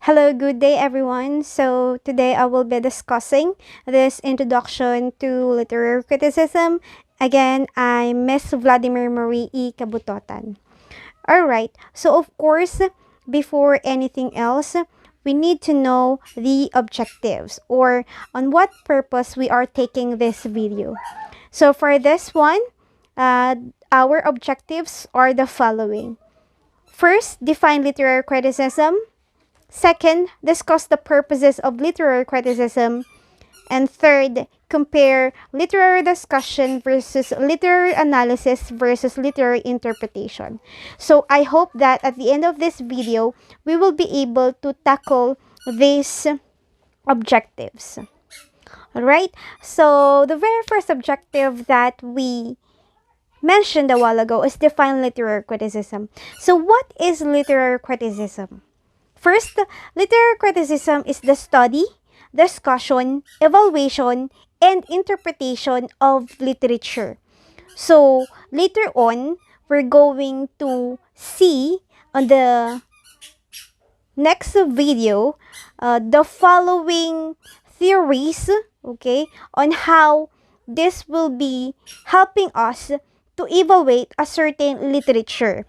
Hello, good day everyone. So today I will be discussing this introduction to literary criticism. Again, I'm Miss Vladimir Marie E. Kabutotan. Alright, so of course, before anything else, we need to know the objectives or on what purpose we are taking this video. So for this one, uh, our objectives are the following. First, define literary criticism. Second, discuss the purposes of literary criticism. And third, compare literary discussion versus literary analysis versus literary interpretation. So I hope that at the end of this video, we will be able to tackle these objectives. Alright, so the very first objective that we mentioned a while ago is define literary criticism. So what is literary criticism? First, literary criticism is the study, discussion, evaluation, and interpretation of literature. So, later on, we're going to see on the next video the following theories, okay, on how this will be helping us to evaluate a certain literature.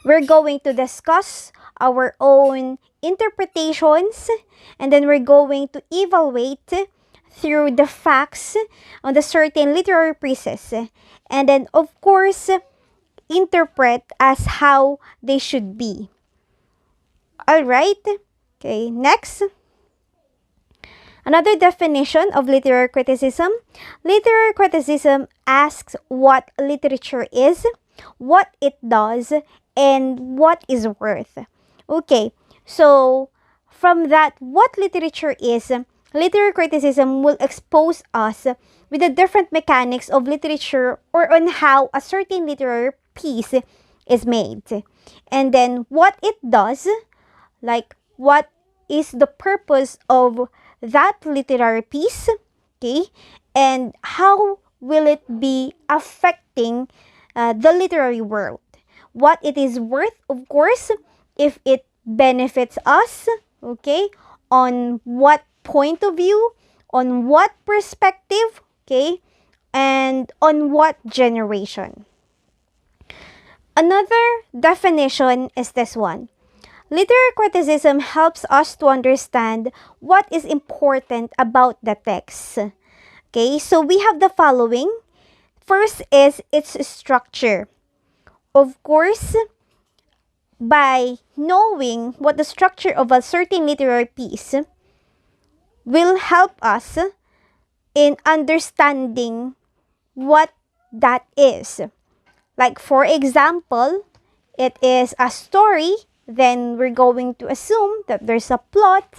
We're going to discuss our own interpretations, and then we're going to evaluate through the facts on the certain literary pieces, and then of course interpret as how they should be. Alright, okay, next. Another definition of literary criticism. Literary criticism asks what literature is, what it does, and what is worth. Okay, so from that, what literature is, literary criticism will expose us with the different mechanics of literature or on how a certain literary piece is made. And then what it does, like what is the purpose of that literary piece, okay, and how will it be affecting the literary world. What it is worth, of course, if it benefits us, okay, on what point of view, on what perspective, okay, and on what generation. Another definition is this one. Literary criticism helps us to understand what is important about the text. Okay, so we have the following. First is its structure. Of course, by knowing what the structure of a certain literary piece will help us in understanding what that is. Like for example, it is a story, then we're going to assume that there's a plot.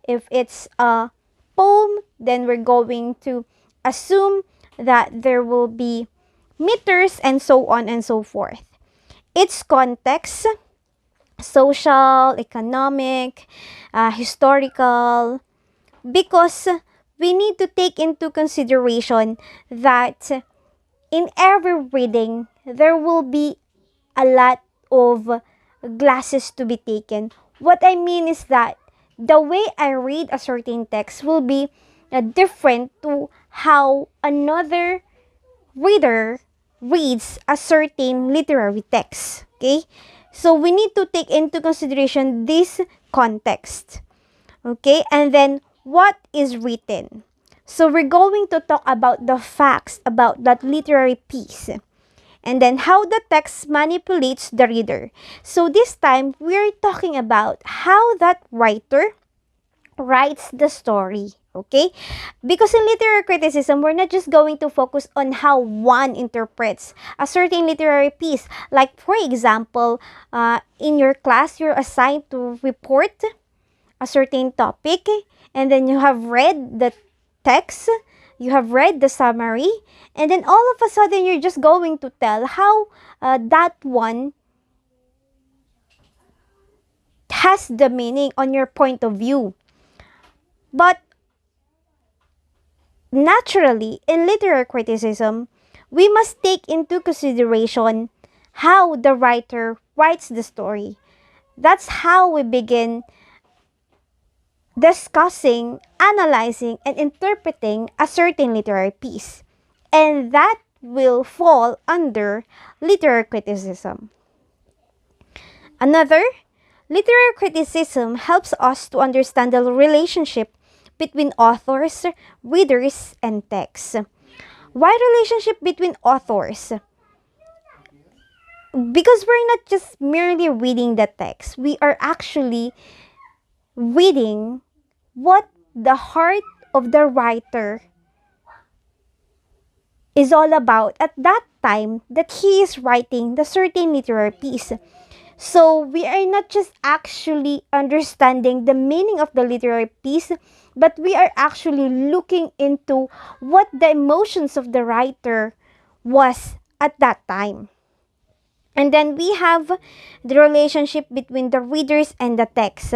If it's a poem, then we're going to assume that there will be meters and so on and so forth. Its context, social, economic, historical, because we need to take into consideration that in every reading, there will be a lot of glasses to be taken. What I mean is that the way I read a certain text will be different to how another reader reads a certain literary text. Okay? So we need to take into consideration this context. Okay? And then what is written. So we're going to talk about the facts about that literary piece. And then how the text manipulates the reader. So this time, we're talking about how that writer writes the story. Okay? Because in literary criticism, we're not just going to focus on how one interprets a certain literary piece. Like, for example, in your class, you're assigned to report a certain topic, and then you have read the text, you have read the summary, and then all of a sudden, you're just going to tell how that one has the meaning on your point of view. But naturally, in literary criticism, we must take into consideration how the writer writes the story. That's how we begin discussing, analyzing, and interpreting a certain literary piece. And that will fall under literary criticism. Another, literary criticism helps us to understand the relationship between authors, readers, and texts. Why relationship between authors? Because we're not just merely reading the text, we are actually reading what the heart of the writer is all about at that time that he is writing the certain literary piece. So we are not just actually understanding the meaning of the literary piece, but we are actually looking into what the emotions of the writer was at that time. And then we have the relationship between the readers and the text.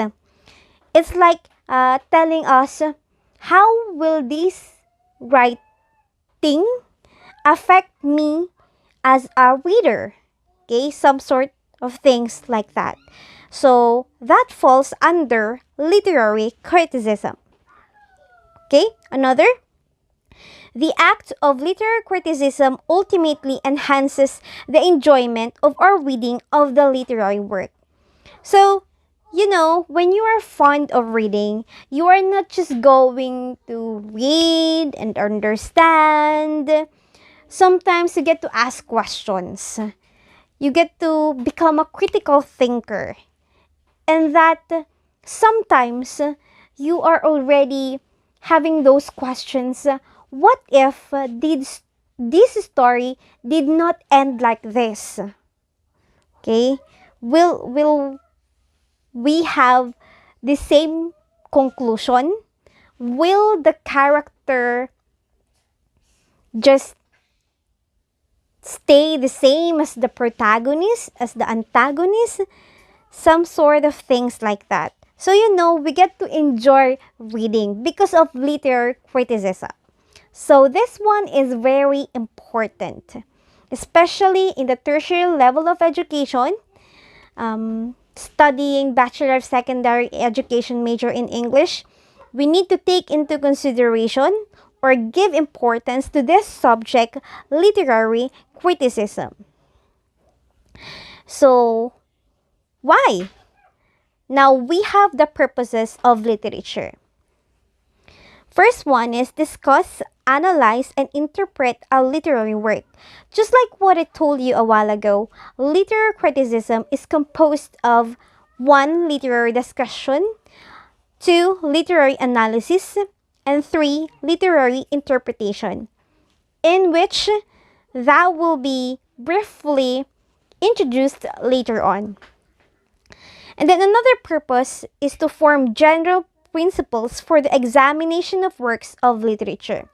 It's like telling us how will this writing affect me as a reader. Okay, some sort of things like that. So that falls under literary criticism. Okay, another. The act of literary criticism ultimately enhances the enjoyment of our reading of the literary work. So, when you are fond of reading, you are not just going to read and understand. Sometimes you get to ask questions. You get to become a critical thinker. And that sometimes you are already having those questions. What if this story did not end like this? Okay? Will we have the same conclusion? Will the character just stay the same as the protagonist, as the antagonist? Some sort of things like that. So, we get to enjoy reading because of literary criticism. So, this one is very important, especially in the tertiary level of education. Studying Bachelor of Secondary Education major in English, we need to take into consideration or give importance to this subject, literary criticism. So, why? Now, we have the purposes of literature. First one is discuss, analyze, and interpret a literary work. Just like what I told you a while ago, literary criticism is composed of 1. Literary discussion, 2. Literary analysis, and 3. Literary interpretation, in which that will be briefly introduced later on. And then another purpose is to form general principles for the examination of works of literature.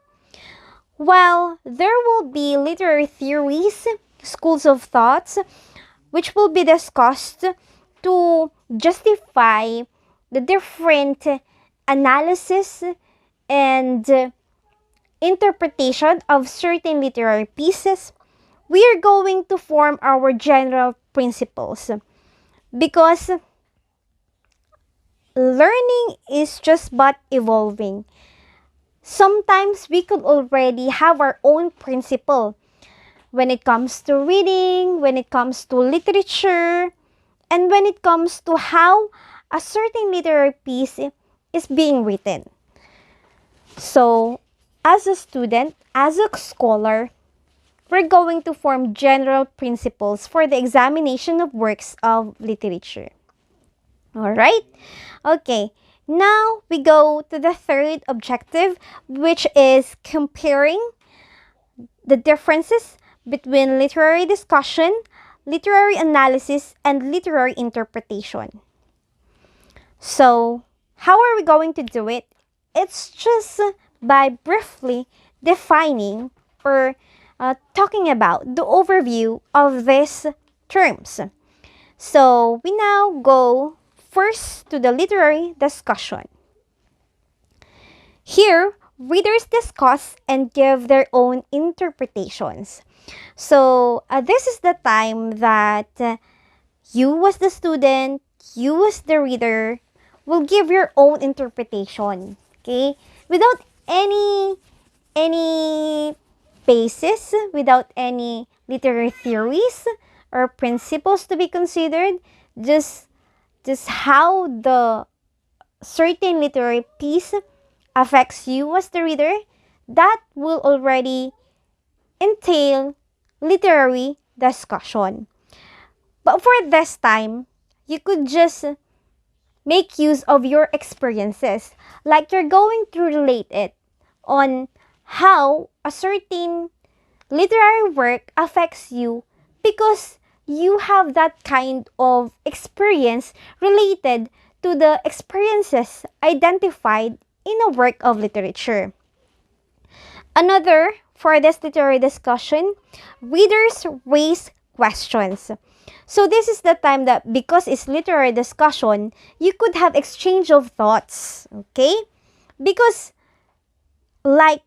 While there will be literary theories, schools of thoughts, which will be discussed to justify the different analysis and interpretation of certain literary pieces, we are going to form our general principles, because learning is just but evolving. Sometimes we could already have our own principle when it comes to reading, when it comes to literature, and when it comes to how a certain literary piece is being written. So, as a student, as a scholar, we're going to form general principles for the examination of works of literature. Alright? Okay, now we go to the third objective, which is comparing the differences between literary discussion, literary analysis, and literary interpretation. So, how are we going to do it? It's just by briefly defining or talking about the overview of these terms. So, we now go first to the literary discussion. Here, readers discuss and give their own interpretations. So, this is the time that you as the student, you as the reader, will give your own interpretation. Okay? Without any basis, without any literary theories or principles to be considered, just how the certain literary piece affects you as the reader, that will already entail literary discussion. But for this time, you could just make use of your experiences. Like you're going to relate it on how a certain literary work affects you because you have that kind of experience related to the experiences identified in a work of literature. Another, for this literary discussion, readers raise questions. So this is the time that, because it's literary discussion, you could have exchange of thoughts, okay? Because like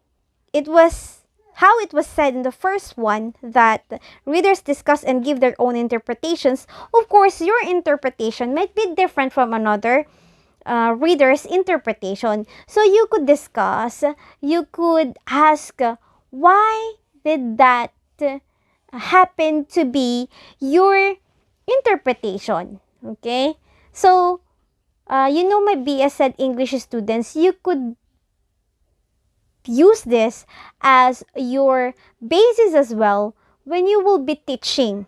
it was how it was said in the first one, that readers discuss and give their own interpretations. Of course, your interpretation might be different from another reader's interpretation. So you could discuss, you could ask, why did that happen to be your interpretation? Okay? So, my BS Ed English students, you could use this as your basis as well when you will be teaching.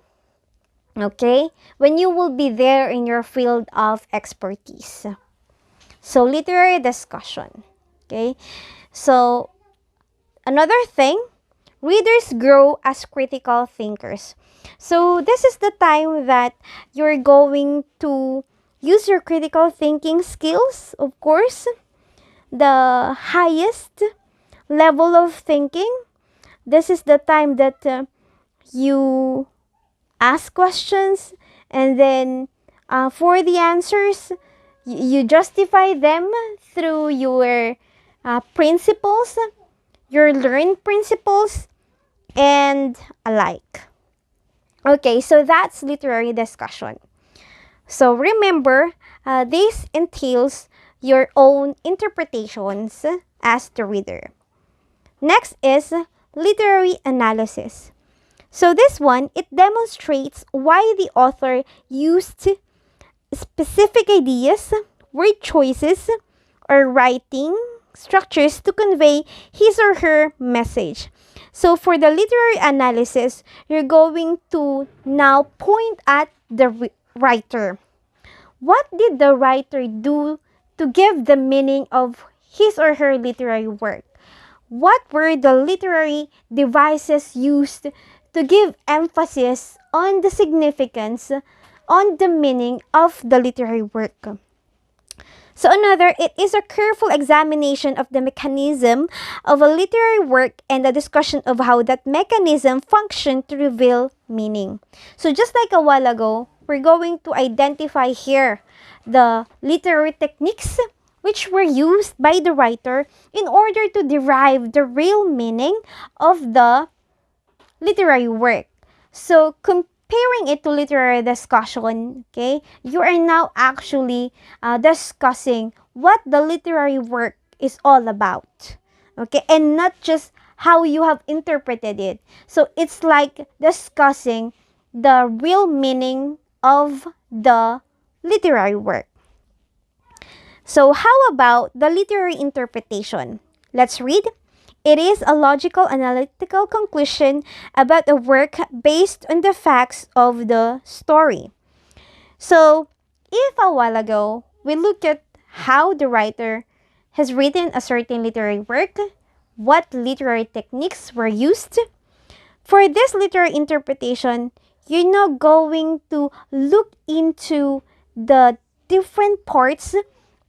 Okay? When you will be there in your field of expertise. So, literary discussion. Okay? So, another thing, readers grow as critical thinkers. So, this is the time that you're going to use your critical thinking skills, of course. The highest level of thinking. This is the time that you ask questions, and then for the answers, you justify them through your principles, your learned principles, and alike. Okay, so that's literary discussion. So remember, this entails your own interpretations as the reader. Next is literary analysis. So this one, it demonstrates why the author used specific ideas, word choices, or writing structures to convey his or her message. So for the literary analysis, you're going to now point at the writer. What did the writer do to give the meaning of his or her literary work? What were the literary devices used to give emphasis on the significance, on the meaning of the literary work? So another, it is a careful examination of the mechanism of a literary work and a discussion of how that mechanism functioned to reveal meaning. So just like a while ago, we're going to identify here the literary techniques which were used by the writer in order to derive the real meaning of the literary work. So comparing it to literary discussion, okay, you are now actually discussing what the literary work is all about, okay, and not just how you have interpreted it. So it's like discussing the real meaning of the literary work. So how about the literary interpretation? Let's read. It is a logical analytical conclusion about a work based on the facts of the story. So, if a while ago we look at how the writer has written a certain literary work, what literary techniques were used, for this literary interpretation, you're now going to look into the different parts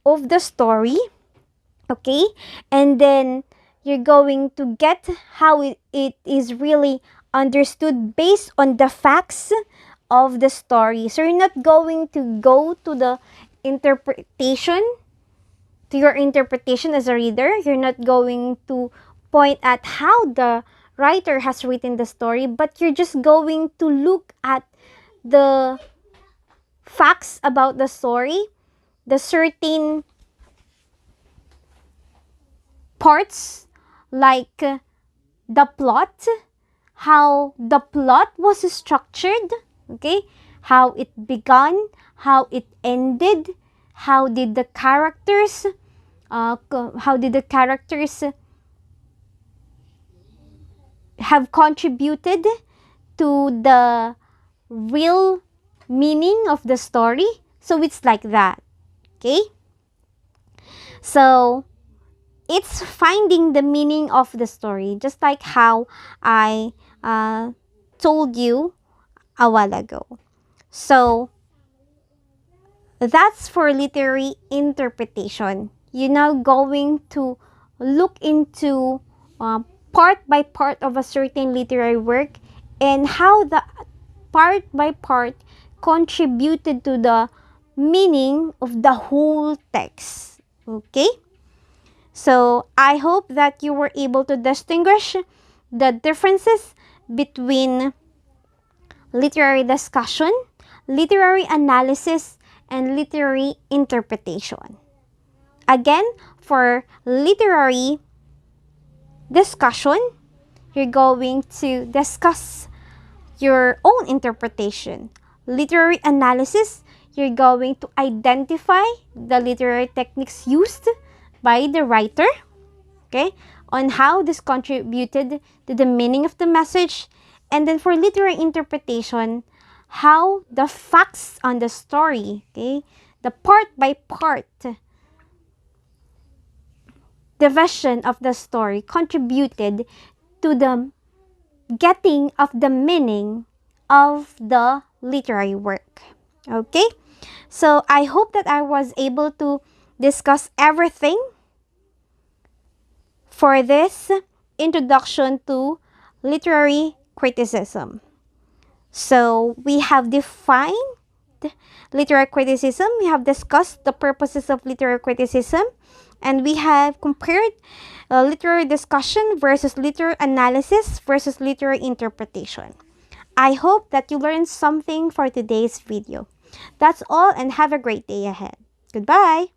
of the story, okay? And then you're going to get how it is really understood based on the facts of the story. So you're not going to go to the interpretation, to your interpretation as a reader. You're not going to point at how the writer has written the story, but you're just going to look at the facts about the story the certain parts like the plot, how the plot was structured, okay, how it began, how it ended, how did the characters have contributed to the real meaning of the story. So it's like that, okay? So it's finding the meaning of the story, just like how I told you a while ago. So that's for literary interpretation. You're now going to look into part by part of a certain literary work and how the part by part contributed to the meaning of the whole text. Okay? So I hope that you were able to distinguish the differences between literary discussion, literary analysis, and literary interpretation. Again, for literary discussion, you're going to discuss your own interpretation. Literary analysis, you're going to identify the literary techniques used by the writer, okay, on how this contributed to the meaning of the message. And then for literary interpretation, how the facts on the story, okay, the part by part division of the story contributed to the getting of the meaning of the literary work. Okay? So I hope that I was able to discuss everything for this introduction to literary criticism. So we have defined literary criticism, we have discussed the purposes of literary criticism, and we have compared literary discussion versus literary analysis versus literary interpretation. I hope that you learned something for today's video. That's all, and have a great day ahead. Goodbye!